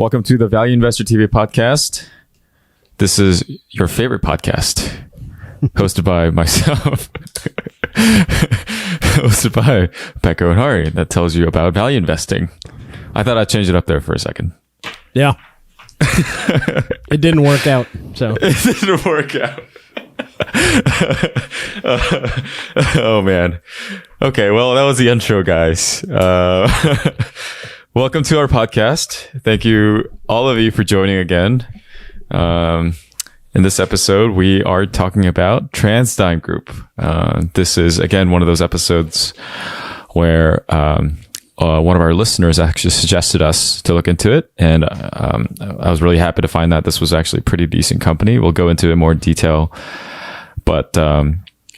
Welcome to the Value Investor TV podcast. This is your favorite podcast, hosted by myself, hosted by Pecco and Hari, that tells you about value investing. I thought I'd change it up there for a second. Yeah. It didn't work out. So It didn't work out. Oh, man. Okay, well, that was the intro, guys. Welcome to our podcast. Thank you, all of you, for joining again. In this episode, we are talking about TransDigm Group. This is, again, one of those episodes where one of our listeners actually suggested us to look into it. And I was really happy to find that this was actually a pretty decent company. We'll go into it in more detail. But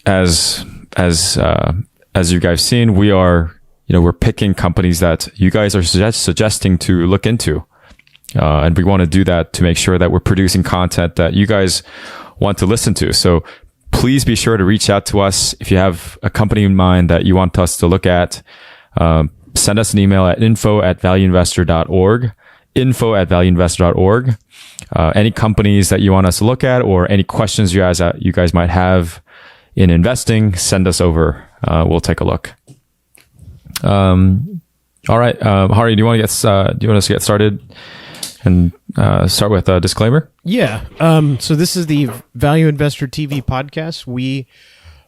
as you guys seen, we're picking companies that you guys are suggesting to look into. And we want to do that to make sure that we're producing content that you guys want to listen to. So please be sure to reach out to us. If you have a company in mind that you want us to look at, send us an email at info@valueinvestor.org, info@valueinvestor.org. Any companies that you want us to look at or any questions you guys might have in investing, send us over. We'll take a look. All right. Hari, do you want us to get started and start with a disclaimer? yeah. So this is the Value Investor TV podcast. We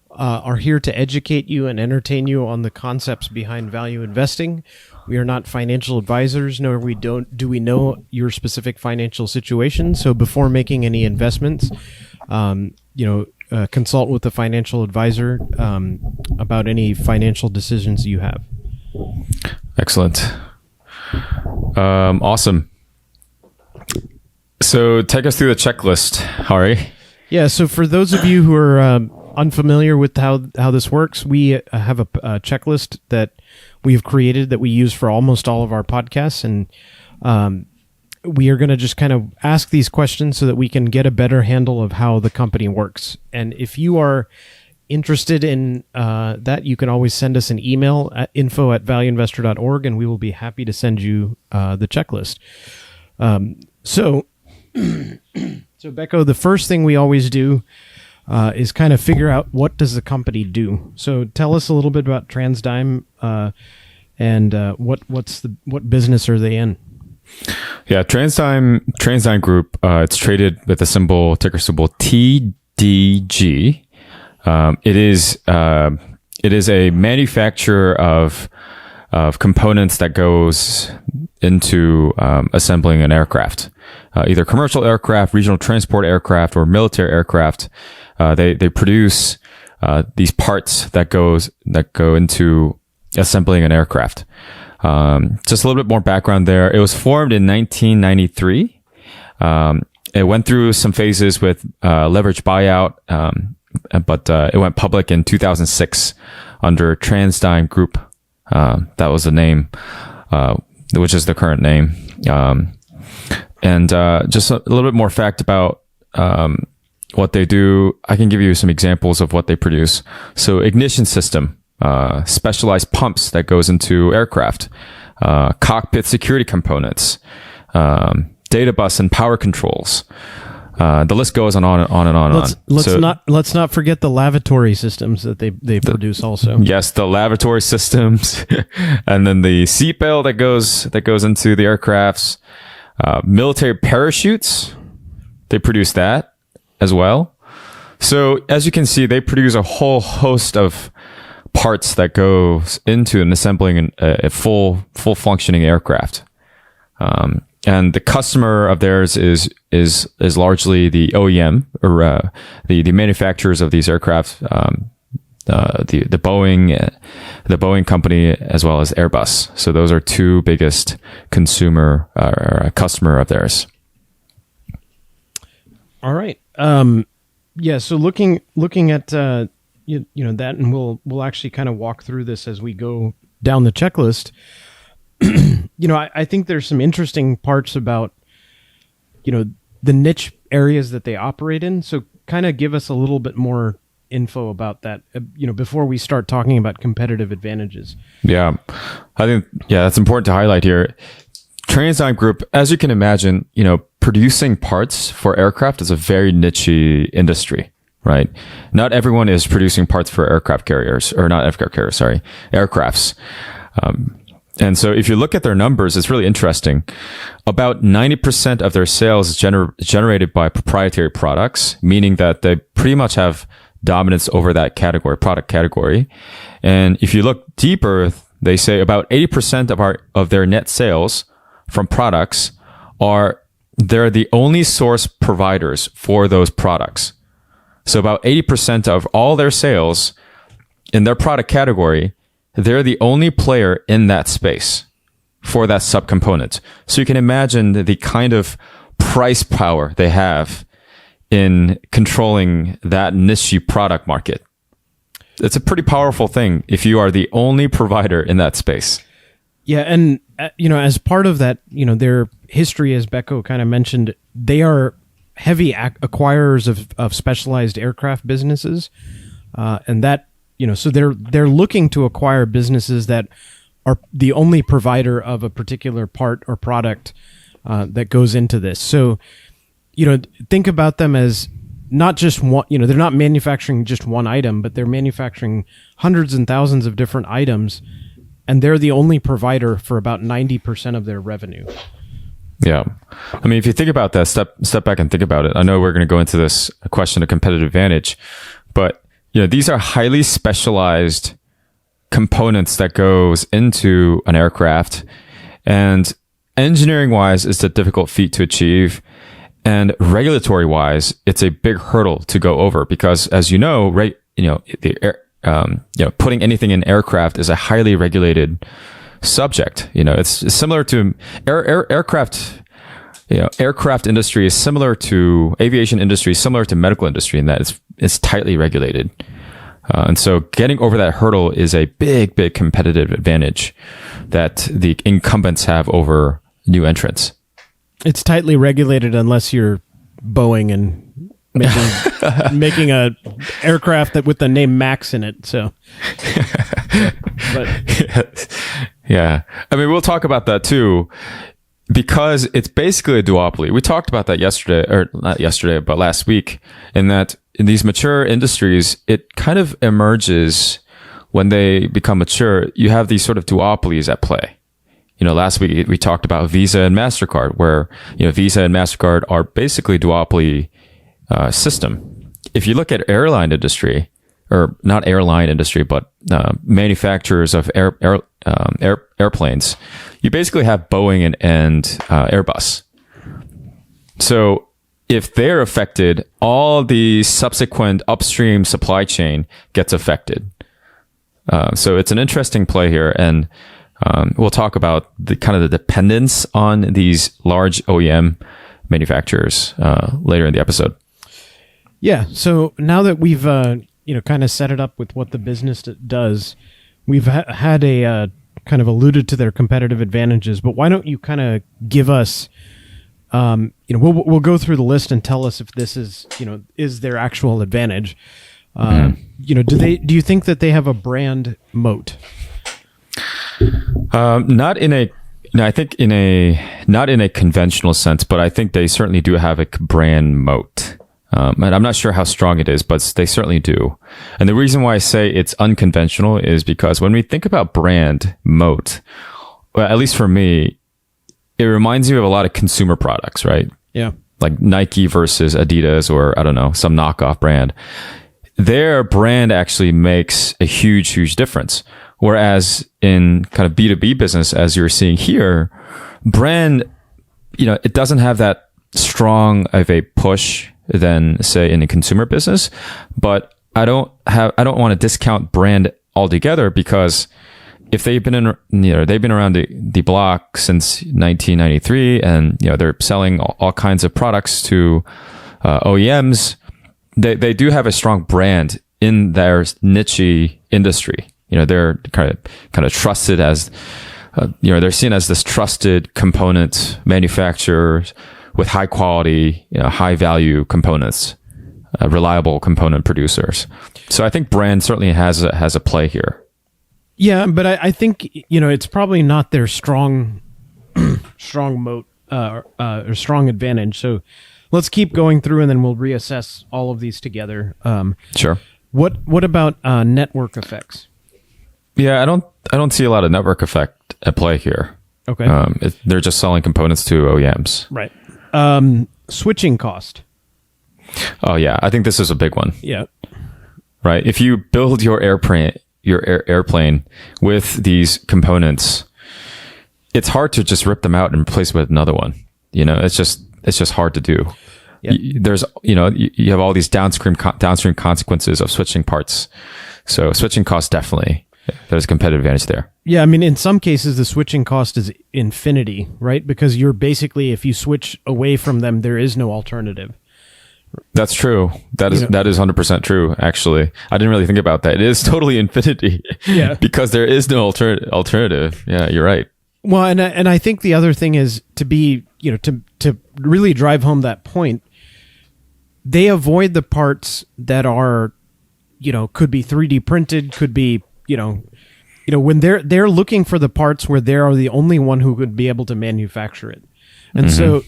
are here to educate you and entertain you on the concepts behind value investing. We are not financial advisors, nor do we know your specific financial situation. So before making any investments, consult with a financial advisor about any financial decisions you have. Excellent. Awesome. So take us through the checklist, Hari. Yeah. So for those of you who are unfamiliar with how this works, we have a checklist that we have created that we use for almost all of our podcasts, and we are going to just kind of ask these questions so that we can get a better handle of how the company works. And if you are interested in that, you can always send us an email at info@valueinvestor.org, and we will be happy to send you the checklist. So Becco, the first thing we always do is kind of figure out, what does the company do? So tell us a little bit about TransDigm and what business are they in? Yeah, TransDigm Group. It's traded with a ticker symbol TDG. It is a manufacturer of components that goes into assembling an aircraft, either commercial aircraft, regional transport aircraft, or military aircraft. They produce these parts that go into assembling an aircraft. Just a little bit more background there. It was formed in 1993. It went through some phases with leverage buyout, but it went public in 2006 under TransDigm Group. That was the name, which is the current name. And just a little bit more fact about what they do. I can give you some examples of what they produce. So ignition system, specialized pumps that goes into aircraft, cockpit security components, data bus and power controls. The list goes on and on and on. Let's not forget the lavatory systems that they produce also. Yes, the lavatory systems, and then the seatbelt that goes into the aircrafts. Military parachutes, they produce that as well. So as you can see, they produce a whole host of parts that goes into and assembling a full functioning aircraft. And the customer of theirs is largely the OEM, or the manufacturers of these aircraft, the Boeing company, as well as Airbus. So those are two biggest consumer or customer of theirs. All right. Yeah. So looking at that, and we'll actually kind of walk through this as we go down the checklist. I think there's some interesting parts about, the niche areas that they operate in. So kind of give us a little bit more info about that, before we start talking about competitive advantages. Yeah, I think, that's important to highlight here. TransDigm Group, as you can imagine, producing parts for aircraft is a very niche industry, right? Not everyone is producing parts for aircraft carriers, or not aircraft carriers, sorry, aircrafts. And so if you look at their numbers, it's really interesting. About 90% of their sales is generated by proprietary products, meaning that they pretty much have dominance over that category, product category. And if you look deeper, they say about 80% of their net sales from products they're the only source providers for those products. So about 80% of all their sales in their product category, they're the only player in that space for that subcomponent. So you can imagine the kind of price power they have in controlling that niche product market. It's a pretty powerful thing if you are the only provider in that space. Yeah, and as part of that, their history, as Becco kind of mentioned, they are heavy acquirers of specialized aircraft businesses, and that so they're looking to acquire businesses that are the only provider of a particular part or product that goes into this. So think about them as not just one. They're not manufacturing just one item, but they're manufacturing hundreds and thousands of different items. And they're the only provider for about 90% of their revenue. Yeah. I mean, if you think about that, step back and think about it. I know we're going to go into this question of competitive advantage, but these are highly specialized components that goes into an aircraft, and engineering wise, it's a difficult feat to achieve. And regulatory wise, it's a big hurdle to go over because, as putting anything in aircraft is a highly regulated subject. It's similar to aircraft. Aircraft industry is similar to aviation industry, similar to medical industry in that it's tightly regulated. And so getting over that hurdle is a big, big competitive advantage that the incumbents have over new entrants. It's tightly regulated unless you're Boeing and making a aircraft with the name Max in it. So, yeah. I mean, we'll talk about that too, because it's basically a duopoly. We talked about that yesterday, or not yesterday, but last week, in that in these mature industries, it kind of emerges when they become mature. You have these sort of duopolies at play. Last week we talked about Visa and MasterCard, where, Visa and MasterCard are basically duopoly system. If you look at airline industry, or not airline industry, but manufacturers of airplanes, you basically have Boeing and Airbus. So if they're affected, all the subsequent upstream supply chain gets affected. So it's an interesting play here, and we'll talk about the kind of the dependence on these large OEM manufacturers later in the episode. Yeah. So now that we've kind of set it up with what the business does, we've had a kind of alluded to their competitive advantages. But why don't you kind of give us, we'll go through the list and tell us if this is their actual advantage. Do you think that they have a brand moat? Not in a conventional sense, but I think they certainly do have a brand moat. And I'm not sure how strong it is, but they certainly do. And the reason why I say it's unconventional is because when we think about brand moat, well, at least for me, it reminds me of a lot of consumer products, right? Yeah. Like Nike versus Adidas, or I don't know, some knockoff brand. Their brand actually makes a huge, huge difference. Whereas in kind of B2B business, as you're seeing here, brand, it doesn't have that strong of a push than, say, in a consumer business. But I don't want to discount brand altogether, because if they've been around the block since 1993, and they're selling all kinds of products to OEMs, they do have a strong brand in their niche industry. They're kind of trusted as, they're seen as this trusted component manufacturer with high quality, high value components, reliable component producers. So I think brand certainly has a play here. Yeah, but I think, it's probably not their strong strong moat or strong advantage. So let's keep going through, and then we'll reassess all of these together. Sure. What about network effects? Yeah, I don't see a lot of network effect at play here. Okay. They're just selling components to OEMs. Right. Switching cost. Oh yeah, I think this is a big one. Yeah. Right. If you build your airplane with these components, it's hard to just rip them out and replace it with another one. It's just hard to do. Yep. You have all these downstream consequences of switching parts. So switching costs, definitely there's a competitive advantage there. Yeah, I mean, in some cases, the switching cost is infinity, right? Because you're basically, if you switch away from them, there is no alternative. That's true. That is 100% true. Actually, I didn't really think about that. It is totally infinity. Yeah. Because there is no alternative. Yeah, you're right. Well, and I think the other thing is to really drive home that point. They avoid the parts that are, could be 3D printed, could be, when they're looking for the parts where they are the only one who could be able to manufacture it. And so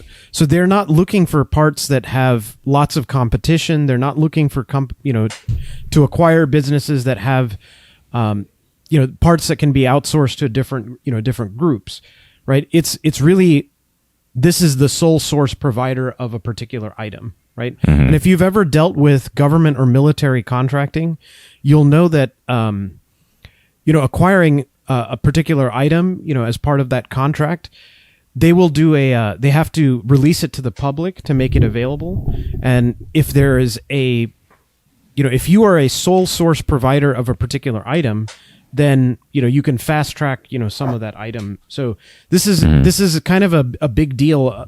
they're not looking for parts that have lots of competition. They're not looking for, to acquire businesses that have, parts that can be outsourced to different groups, right? It's really, this is the sole source provider of a particular item, right? And if you've ever dealt with government or military contracting, you'll know that, acquiring a particular item, as part of that contract, they will do they have to release it to the public to make it available. And if there is if you are a sole source provider of a particular item, then, you can fast track, some of that item. So this is kind of a big deal.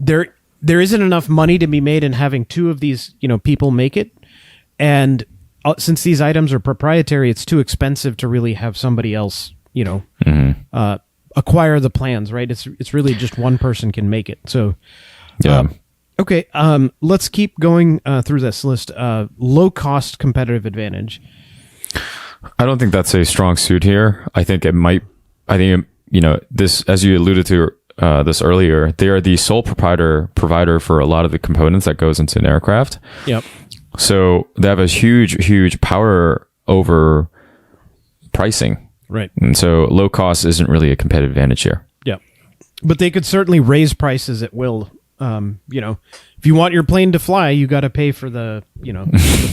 There isn't enough money to be made in having two of these, people make it. And since these items are proprietary, it's too expensive to really have somebody else, acquire the plans, right? It's really just one person can make it. So, yeah. Okay. Let's keep going through this list. Low cost competitive advantage. I don't think that's a strong suit here. I think this, as you alluded to this earlier, they are the sole provider for a lot of the components that goes into an aircraft. Yep. So they have a huge power over pricing. Right. And so low cost isn't really a competitive advantage here. Yeah. But they could certainly raise prices at will. If you want your plane to fly, you got to pay for the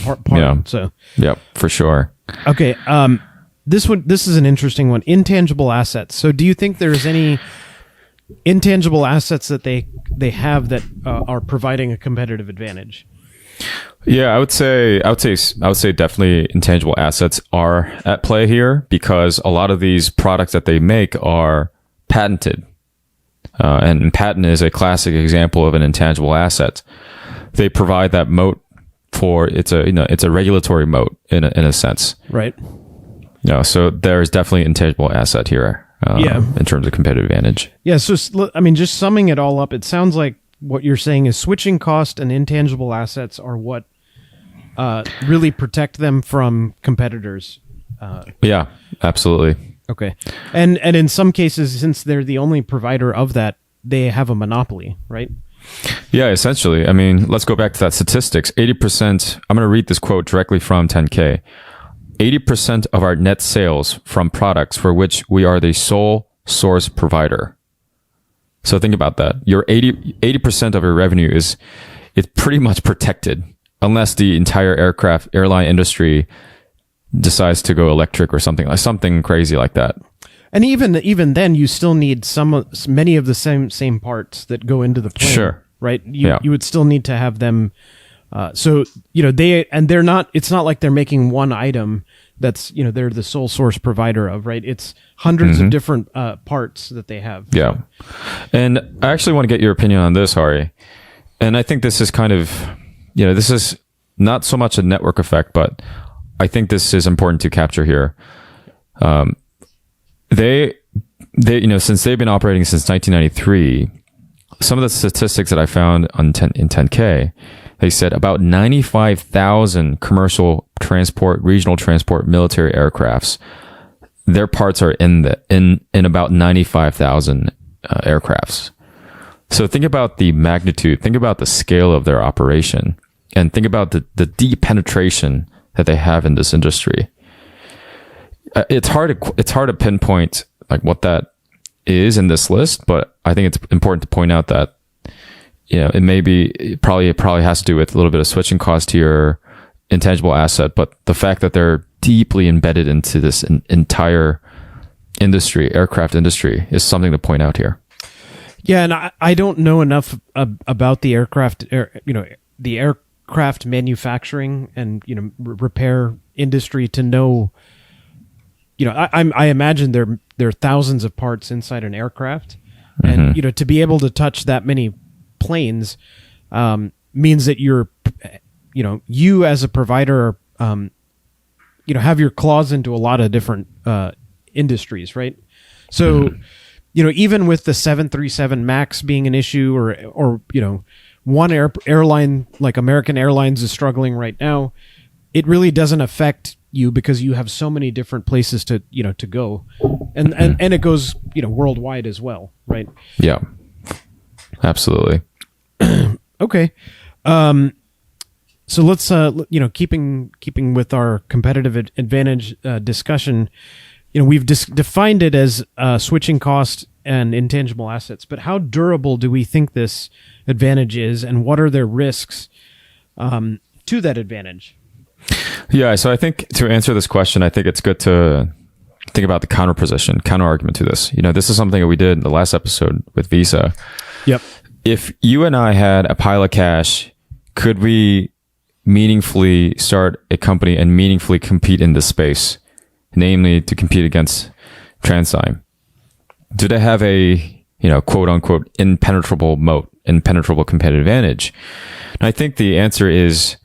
part. Yeah. So, yeah, for sure. Okay. This is an interesting one. Intangible assets. So do you think there's any intangible assets that they have that are providing a competitive advantage? Yeah, I would say definitely intangible assets are at play here, because a lot of these products that they make are patented. And patent is a classic example of an intangible asset. They provide that moat it's a regulatory moat in a sense. Right. So there's definitely intangible asset here. In terms of competitive advantage. Yeah. So, I mean, just summing it all up, it sounds like what you're saying is switching cost and intangible assets are what really protect them from competitors. Yeah, absolutely. Okay. And in some cases, since they're the only provider of that, they have a monopoly, right? Yeah, essentially. I mean, let's go back to that statistics. 80%, I'm going to read this quote directly from 10K. 80% of our net sales from products for which we are the sole source provider. So think about that. Your 80% of your revenue is pretty much protected, unless the entire airline industry decides to go electric or something crazy like that. And even then, you still need many of the same parts that go into the plane. Sure. Right. You would still need to have them. They're not. It's not like they're making one item that's they're the sole source provider of, right? It's hundreds of different parts that they have. Yeah. And I actually want to get your opinion on this, Hari. And I think this is kind of, this is not so much a network effect, but I think this is important to capture here. They since they've been operating since 1993, some of the statistics that I found in 10K, they said about 95,000 commercial transport, regional transport, military aircrafts, their parts are in about 95,000 aircrafts. So think about the magnitude, think about the scale of their operation, and think about the deep penetration that they have in this industry. It's hard to pinpoint like what that is in this list, but I think it's important to point out that it probably has to do with a little bit of switching cost to your intangible asset, but the fact that they're deeply embedded into this entire industry, aircraft industry, is something to point out here. Yeah, and I don't know enough about the the aircraft manufacturing and repair industry to know. I imagine there are thousands of parts inside an aircraft, and to be able to touch that many planes means that you as a provider have your claws into a lot of different industries, right? So even with the 737 MAX being an issue, or one airline like American Airlines is struggling right now, it really doesn't affect you because you have so many different places to go, and it goes worldwide as well, right? Yeah, absolutely. Okay. So let's keeping with our competitive advantage discussion, we've defined it as switching cost and intangible assets, but how durable do we think this advantage is, and what are their risks to that advantage? Yeah, so I think to answer this question, I think it's good to think about the counter argument to this. This is something that we did in the last episode with Visa. Yep. If you and I had a pile of cash, could we meaningfully start a company and meaningfully compete in this space, namely to compete against TransDigm? Do they have a, quote unquote, impenetrable moat, impenetrable competitive advantage? And I think the answer is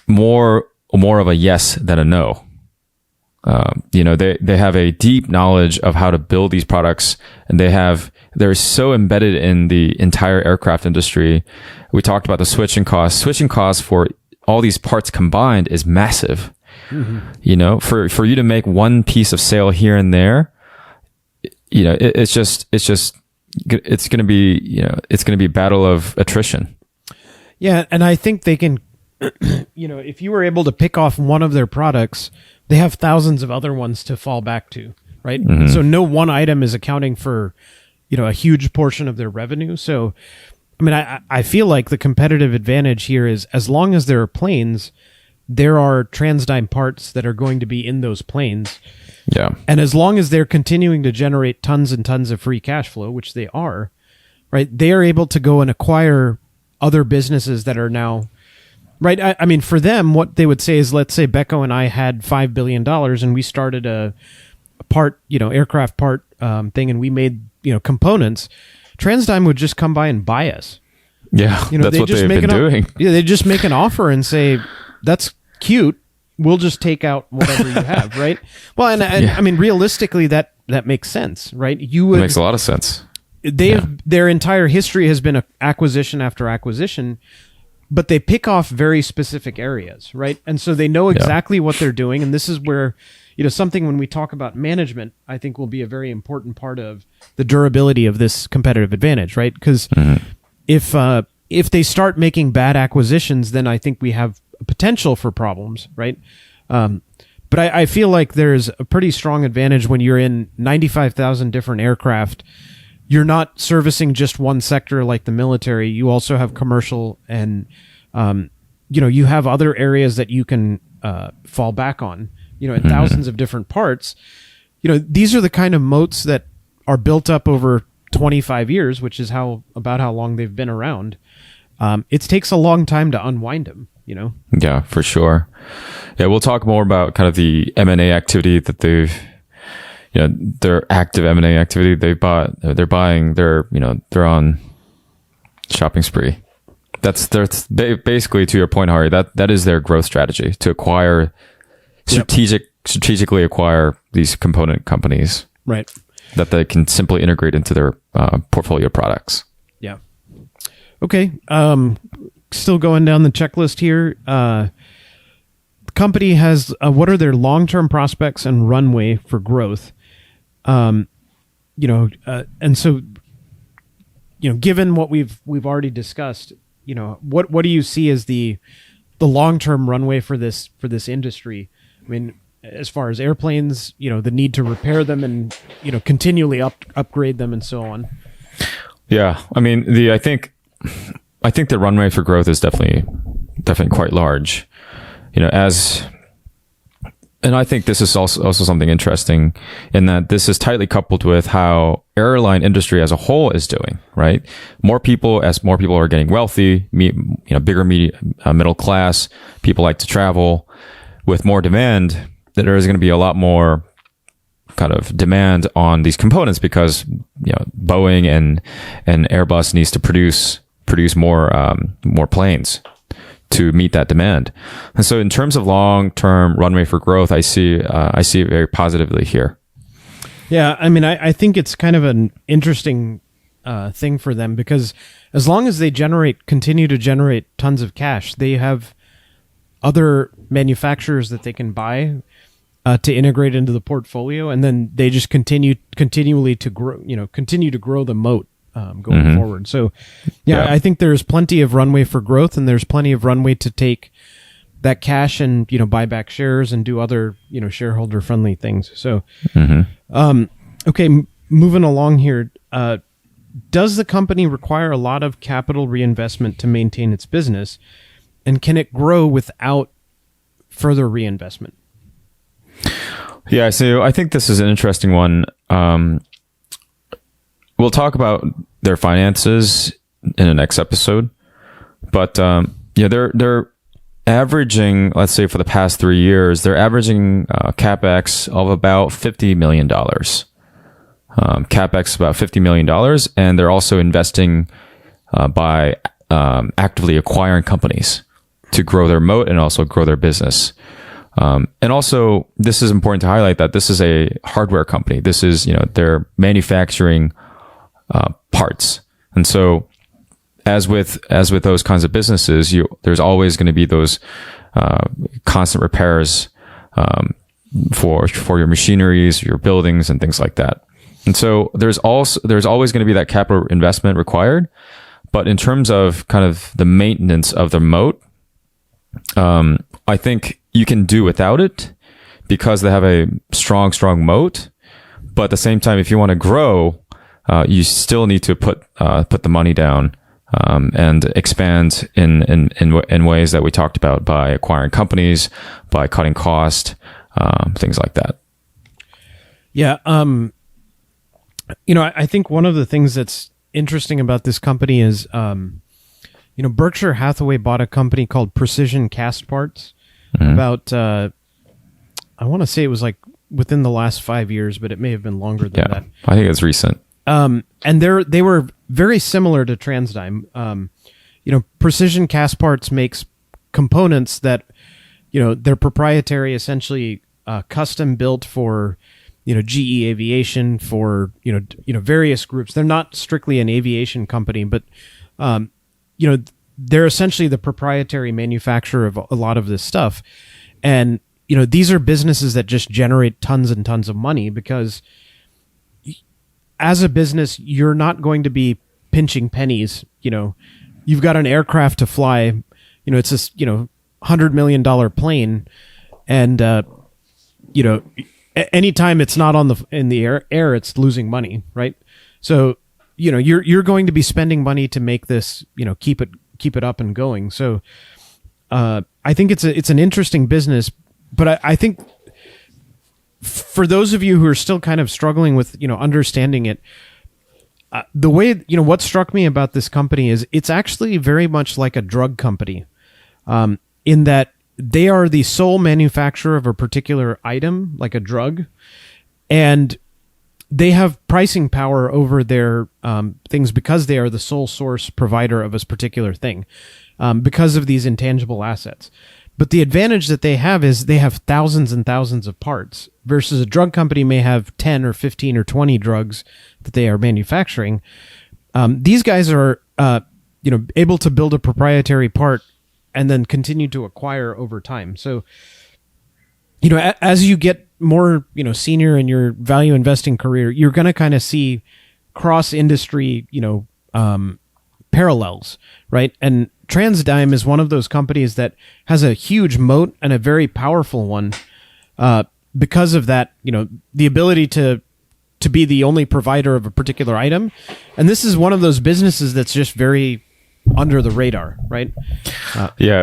more of a yes than a no. They have a deep knowledge of how to build these products, and they're so embedded in the entire aircraft industry. We talked about the switching costs. Switching costs for all these parts combined is massive. Mm-hmm. For you to make one piece of sale here and there, it's going to be a battle of attrition. Yeah, and I think they can. If you were able to pick off one of their products, they have thousands of other ones to fall back to, right? Mm-hmm. So no one item is accounting for, a huge portion of their revenue. So, I feel like the competitive advantage here is, as long as there are planes, there are TransDigm parts that are going to be in those planes. Yeah. And as long as they're continuing to generate tons and tons of free cash flow, which they are, right? They are able to go and acquire other businesses that are now... Right. For them, what they would say is, let's say Becco and I had $5 billion and we started a part, aircraft part thing, and we made, components. TransDigm would just come by and buy us. Yeah, that's what they've been doing. Yeah, they just make an offer and say, that's cute. We'll just take out whatever you have, right? Well, and realistically, that makes sense, right? It makes a lot of sense. Their entire history has been acquisition after acquisition, but they pick off very specific areas, right? And so they know exactly what they're doing. And this is where, something when we talk about management, I think will be a very important part of the durability of this competitive advantage, right? Because if they start making bad acquisitions, then I think we have a potential for problems, right? But I feel like there's a pretty strong advantage when you're in 95,000 different aircraft. You're not servicing just one sector like the military. You also have commercial, and you have other areas that you can fall back on. And thousands of different parts. These are the kind of moats that are built up over 25 years, which is about how long they've been around. It takes a long time to unwind them. Yeah, for sure. Yeah, we'll talk more about kind of the M&A activity that they've. Their active M&A activity. They're on shopping spree. That's basically, to your point, Hari, that is their growth strategy, to acquire strategically acquire these component companies, right? That they can simply integrate into their portfolio products. Yeah. Okay. Still going down the checklist here. The company has what are their long-term prospects and runway for growth? And so given what we've already discussed, what do you see as the long-term runway for this industry? I mean, as far as airplanes, the need to repair them and continually upgrade them and so on. Yeah, I mean, I think the runway for growth is definitely quite large. And I think this is also something interesting in that this is tightly coupled with how airline industry as a whole is doing, right? As more people are getting wealthy, bigger middle class, people like to travel. With more demand, there is going to be a lot more kind of demand on these components because Boeing and Airbus needs to produce more planes to meet that demand. And so in terms of long-term runway for growth, I see it very positively here. Yeah, I mean, I think it's kind of an interesting thing for them because as long as they continue to generate tons of cash, they have other manufacturers that they can buy to integrate into the portfolio, and then they just continually to grow, continue to grow the moat going forward. So, yeah, I think there's plenty of runway for growth, and there's plenty of runway to take that cash and buy back shares and do other shareholder friendly things. So, okay, moving along here. Does the company require a lot of capital reinvestment to maintain its business? And can it grow without further reinvestment? Yeah, so I think this is an interesting one. We'll talk about their finances in the next episode. But they're averaging, let's say for the past 3 years, they're averaging CapEx of about $50 million. CapEx about $50 million. And they're also investing by actively acquiring companies to grow their moat and also grow their business. And also, this is important to highlight that this is a hardware company. This is, they're manufacturing parts. And so as with those kinds of businesses, there's always going to be those constant repairs for your machineries, your buildings, and things like that. And so there's always going to be that capital investment required. But in terms of kind of the maintenance of the moat, I think you can do without it because they have a strong moat. But at the same time, if you want to grow, you still need to put the money down and expand in ways that we talked about by acquiring companies, by cutting cost, things like that. Yeah, I think one of the things that's interesting about this company is, Berkshire Hathaway bought a company called Precision Cast Parts about, I want to say it was like within the last 5 years, but it may have been longer than that. I think it's recent. And they were very similar to TransDigm. Precision Cast Parts makes components that, they're proprietary, essentially custom built for, GE Aviation, for, various groups. They're not strictly an aviation company, but, they're essentially the proprietary manufacturer of a lot of this stuff. And, these are businesses that just generate tons and tons of money because as a business, you're not going to be pinching pennies. You've got an aircraft to fly, it's this, $100 million plane. And, anytime it's not in the air, it's losing money. Right. So, you're going to be spending money to make this, keep it up and going. So, I think it's an interesting business, but I think for those of you who are still kind of struggling with, understanding it, the way, what struck me about this company is it's actually very much like a drug company, in that they are the sole manufacturer of a particular item, like a drug, and they have pricing power over their things because they are the sole source provider of a particular thing, because of these intangible assets. But the advantage that they have is they have thousands and thousands of parts versus a drug company may have 10 or 15 or 20 drugs that they are manufacturing. These guys are, able to build a proprietary part and then continue to acquire over time. So, as you get more, senior in your value investing career, you're going to kind of see cross industry, parallels, right? And TransDigm is one of those companies that has a huge moat and a very powerful one because of that, the ability to be the only provider of a particular item. And this is one of those businesses that's just very under the radar, right?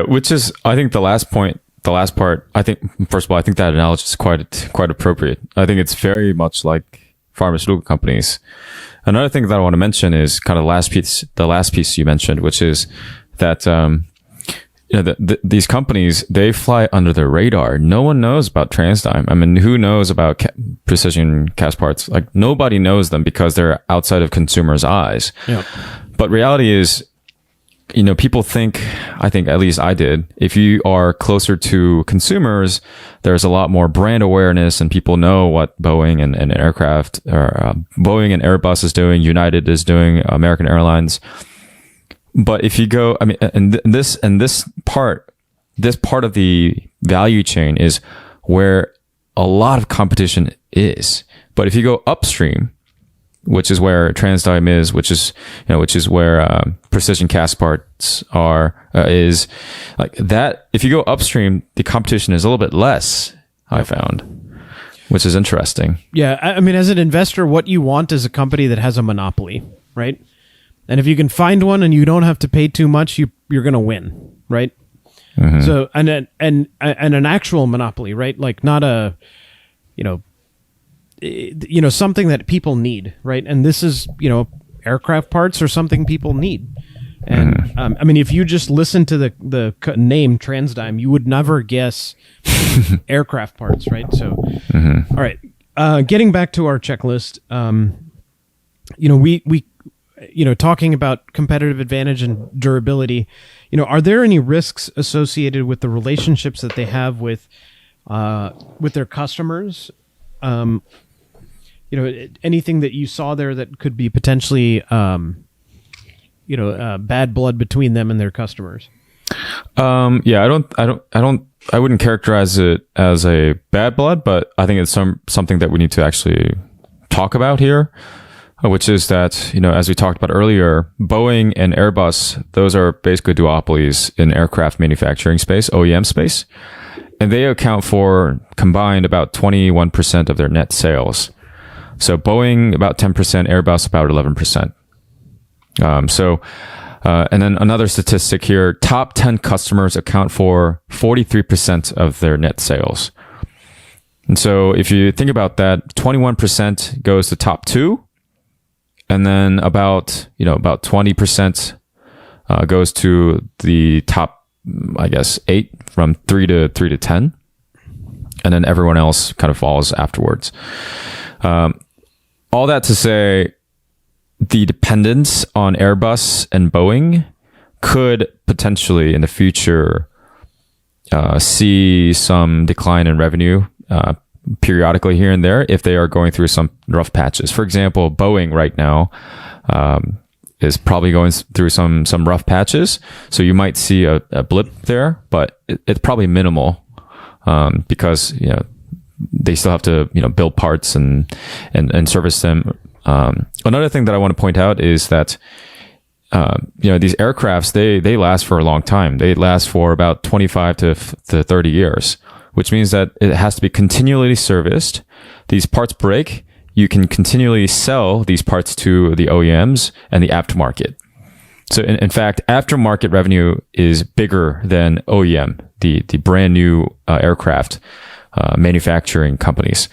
Which is, I think the last part, I think, first of all, I think that analogy is quite appropriate. I think it's very much like pharmaceutical companies. Another thing that I want to mention is kind of the last piece you mentioned, which is that, these companies, they fly under the radar. No one knows about TransDigm. I mean, who knows about precision cast parts? Like, nobody knows them because they're outside of consumers' eyes. Yeah. But reality is, people think, I think at least I did, if you are closer to consumers, there's a lot more brand awareness and people know what Boeing and aircraft, or Boeing and Airbus is doing, United is doing, American Airlines. But if you go, I mean, and this part of the value chain is where a lot of competition is. But if you go upstream, which is where TransDigm is, which is where precision cast parts is like that. If you go upstream, the competition is a little bit less, I found, which is interesting. Yeah, I mean, as an investor, what you want is a company that has a monopoly, right? And if you can find one and you don't have to pay too much, you're going to win, right? Mm-hmm. So and an actual monopoly, right? Like not a, something that people need, right? And this is, aircraft parts are something people need. And I mean, if you just listen to the name TransDigm, you would never guess aircraft parts, right? So, all right, getting back to our checklist, we talking about competitive advantage and durability, are there any risks associated with the relationships that they have with their customers? Anything that you saw there that could be potentially, bad blood between them and their customers? I wouldn't characterize it as a bad blood, but I think it's something that we need to actually talk about here. Which is that, as we talked about earlier, Boeing and Airbus, those are basically duopolies in aircraft manufacturing space, OEM space. And they account for combined about 21% of their net sales. So Boeing about 10%, Airbus about 11%. And then another statistic here, top 10 customers account for 43% of their net sales. And so if you think about that, 21% goes to top two. And then about 20% goes to the top, I guess, 8 from 3 to 10. And then everyone else kind of falls afterwards. All that to say, the dependence on Airbus and Boeing could potentially in the future see some decline in revenue periodically here and there if they are going through some rough patches. For example, Boeing right now is probably going through some rough patches. So you might see a blip there, but it's probably minimal because they still have to build parts and service them. Another thing that I want to point out is that these aircrafts they last for a long time. They last for about 25 to 30 years. Which means that it has to be continually serviced. These parts break. You can continually sell these parts to the OEMs and the aftermarket. So in fact, aftermarket revenue is bigger than OEM, the brand new aircraft manufacturing companies.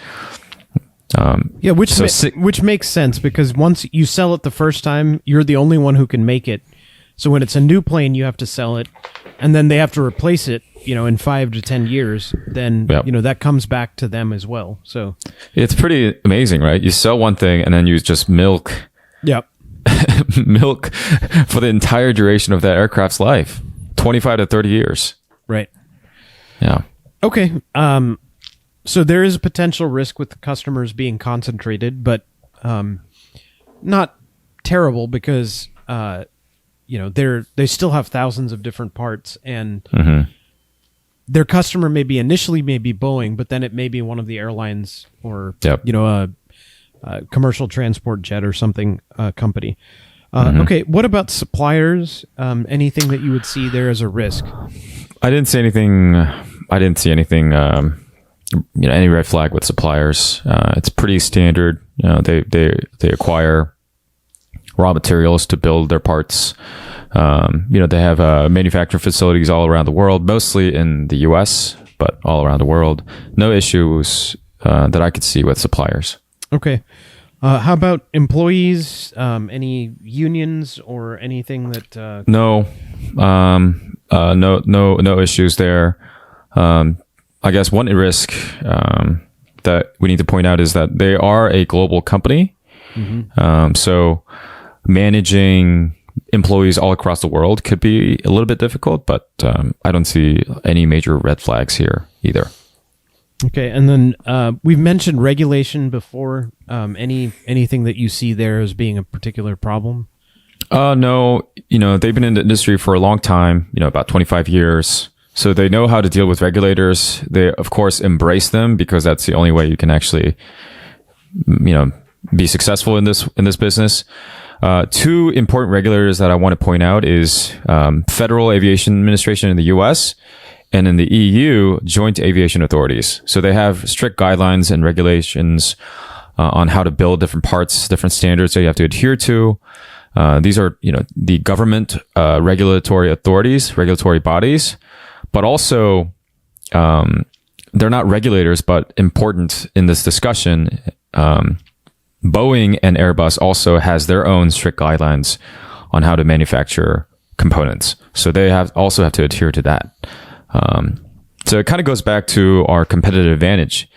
Which makes sense because once you sell it the first time, you're the only one who can make it. So when it's a new plane, you have to sell it, and then they have to replace it, in 5 to 10 years. Then, that comes back to them as well. So it's pretty amazing, right? You sell one thing and then you just milk milk for the entire duration of that aircraft's life, 25 to 30 years. Right. Yeah. Okay. So there is a potential risk with the customers being concentrated, but not terrible because they still have thousands of different parts, and their customer initially may be Boeing, but then it may be one of the airlines or a commercial transport jet or something company. Okay, what about suppliers? Anything that you would see there as a risk? I didn't see anything. Any red flag with suppliers. It's pretty standard. They acquire raw materials to build their parts. They have manufacturing facilities all around the world, mostly in the U.S., but all around the world. No issues that I could see with suppliers. Okay. How about employees? Any unions or anything that? No issues there. I guess one risk that we need to point out is that they are a global company. Mm-hmm. So managing employees all across the world could be a little bit difficult, but I don't see any major red flags here either. Okay, and then we've mentioned regulation before. Anything that you see there as being a particular problem? No, they've been in the industry for a long time, about 25 years. So they know how to deal with regulators. They, of course, embrace them because that's the only way you can actually, be successful in this business. Two important regulators that I want to point out is Federal Aviation Administration in the U.S. and in the EU, Joint Aviation Authorities. So they have strict guidelines and regulations on how to build different parts, different standards that you have to adhere to. These are, the government regulatory authorities, regulatory bodies, but also they're not regulators, but important in this discussion. Boeing and Airbus also has their own strict guidelines on how to manufacture components. So they also have to adhere to that. So it kind of goes back to our competitive advantage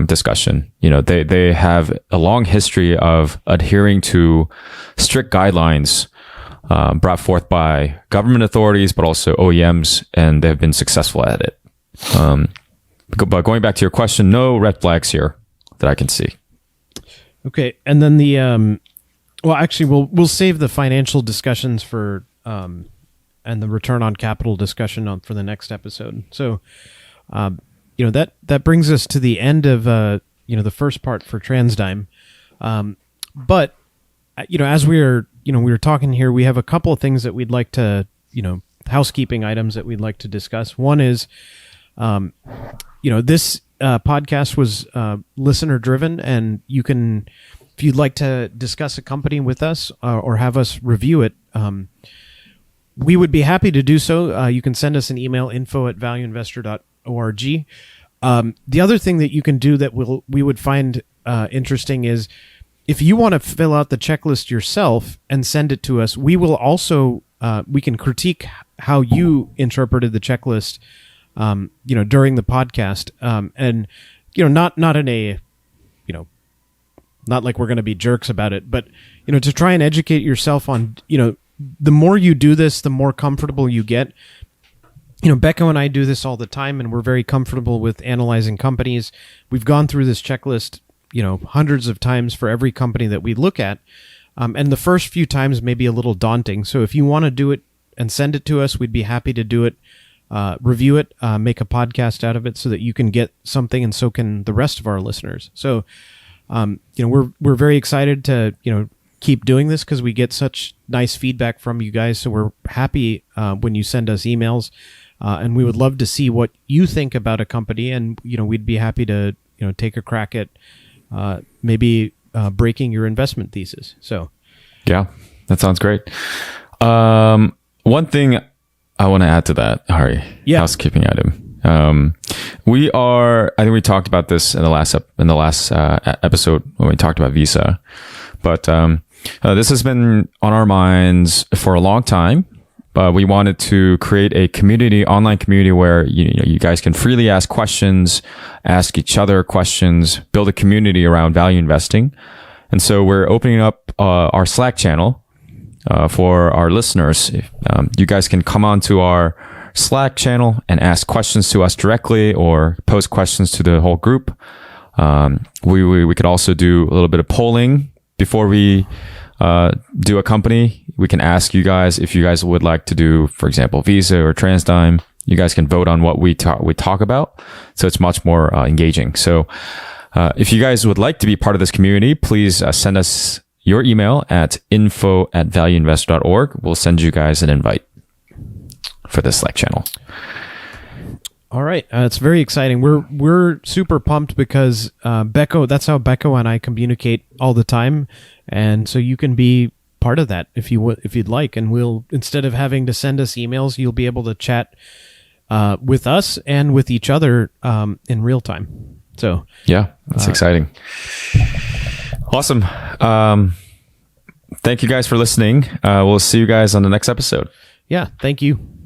discussion. They have a long history of adhering to strict guidelines brought forth by government authorities, but also OEMs, and they've been successful at it. But going back to your question, no red flags here that I can see. Okay, and then we'll save the financial discussions for and the return on capital discussion for the next episode. So, that brings us to the end of the first part for TransDigm. But as we were talking here, we have a couple of things that we'd like to housekeeping items that we'd like to discuss. One is, this podcast was listener driven, and you can, if you'd like to discuss a company with us or have us review it, we would be happy to do so. You can send us an email, info@valueinvestor.org. The other thing that you can do that we would find interesting is if you want to fill out the checklist yourself and send it to us, we will also we can critique how you interpreted the checklist during the podcast, and not in a not like we're going to be jerks about it, but to try and educate yourself on the more you do this, the more comfortable you get. Becca and I do this all the time, and we're very comfortable with analyzing companies. We've gone through this checklist hundreds of times for every company that we look at, and the first few times may be a little daunting. So if you want to do it and send it to us, we'd be happy to do it. Review it, make a podcast out of it so that you can get something, and so can the rest of our listeners. So, we're very excited to, keep doing this because we get such nice feedback from you guys. So we're happy when you send us emails, and we would love to see what you think about a company, and, we'd be happy to, take a crack at maybe breaking your investment thesis. So, yeah, that sounds great. One thing I want to add to that, Hari. Yeah. Housekeeping item. I think we talked about this in the last episode when we talked about Visa, but this has been on our minds for a long time. We wanted to create a online community where you guys can freely ask questions, ask each other questions, build a community around value investing. And so we're opening up our Slack channel for our listeners. You guys can come onto our Slack channel and ask questions to us directly, or post questions to the whole group. We could also do a little bit of polling before we do a company. We can ask you guys if you guys would like to do, for example, Visa or TransDigm. You guys can vote on what we talk about, so it's much more engaging. So if you guys would like to be part of this community, please send us your email at info@valueinvestor.org. We'll send you guys an invite for this Slack channel. All right. It's very exciting. We're super pumped because Becco, that's how Becco and I communicate all the time. And so you can be part of that if you'd like. And we'll, instead of having to send us emails, you'll be able to chat with us and with each other in real time. So yeah, that's exciting. Awesome. Thank you guys for listening. We'll see you guys on the next episode. Yeah. Thank you.